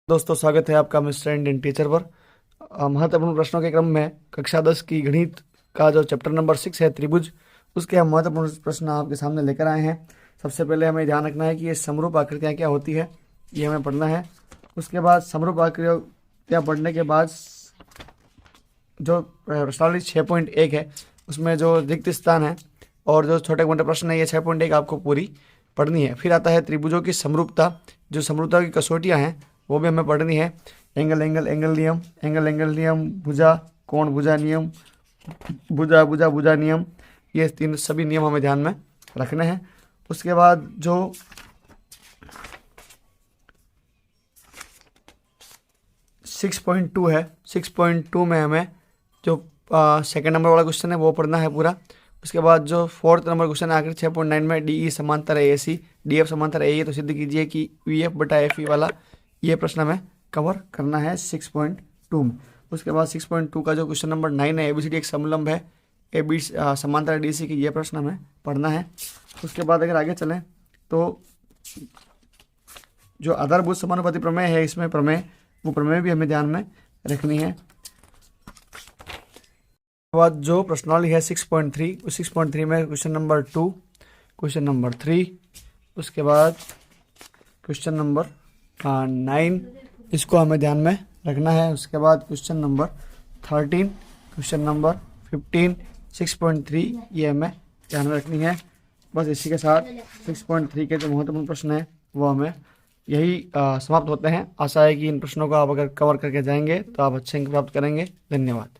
दोस्तों, स्वागत है आपका मिस्टर इंडियन टीचर पर। महत्वपूर्ण प्रश्नों के क्रम में कक्षा 10 की गणित का जो चैप्टर नंबर 6 है त्रिभुज, उसके हम महत्वपूर्ण प्रश्न आपके सामने लेकर आए हैं। सबसे पहले हमें ध्यान रखना है कि ये समरूप आकृतियाँ क्या होती है, ये हमें पढ़ना है। उसके बाद समरूप आकृतियाँ पढ़ने के बाद जो प्रश्नावली 6.1 है उसमें जो रिक्त स्थान है और जो छोटे मोटे प्रश्न है, ये 6.1 आपको पूरी पढ़नी है। फिर आता है त्रिभुजों की समरूपता, जो समरूपता की कसौटियाँ हैं वो भी हमें पढ़नी है। एंगल एंगल एंगल नियम, एंगल एंगल नियम, भुजा कोण भुजा नियम, भुजा भुजा भुजा नियम, ये तीन सभी नियम हमें ध्यान में रखने हैं। उसके बाद जो 6.2 है, 6.2 में हमें जो सेकंड नंबर वाला क्वेश्चन है वो पढ़ना है पूरा। उसके बाद जो फोर्थ नंबर क्वेश्चन है आखिर 6.9 में, डी ई समांतर है ए सी, डी एफ समांतर है ए, तो सिद्ध कीजिए कि वी एफ बटा एफ ई वाला ये प्रश्न हमें कवर करना है 6.2 में। उसके बाद 6.2 का जो क्वेश्चन नंबर 9 है, एबीसीडी एक समलंब है, ए बी समांतर डी सी की, ये प्रश्न हमें पढ़ना है। उसके बाद अगर आगे चलें तो जो आधारभूत समानुपाती प्रमेय है, इसमें प्रमेय वो प्रमेय भी हमें ध्यान में रखनी है। बाद जो प्रश्नावली है 6.3, उस 6.3 में क्वेश्चन नंबर 2, क्वेश्चन नंबर 3, उसके बाद क्वेश्चन नंबर 9, इसको हमें ध्यान में रखना है। उसके बाद क्वेश्चन नंबर 13, क्वेश्चन नंबर 15, 6.3 ये हमें ध्यान में रखनी है। बस इसी के साथ 6.3 के जो महत्वपूर्ण प्रश्न हैं वो हमें यही समाप्त होते हैं। आशा है कि इन प्रश्नों को आप अगर कवर करके जाएंगे तो आप अच्छे अंक प्राप्त करेंगे। धन्यवाद।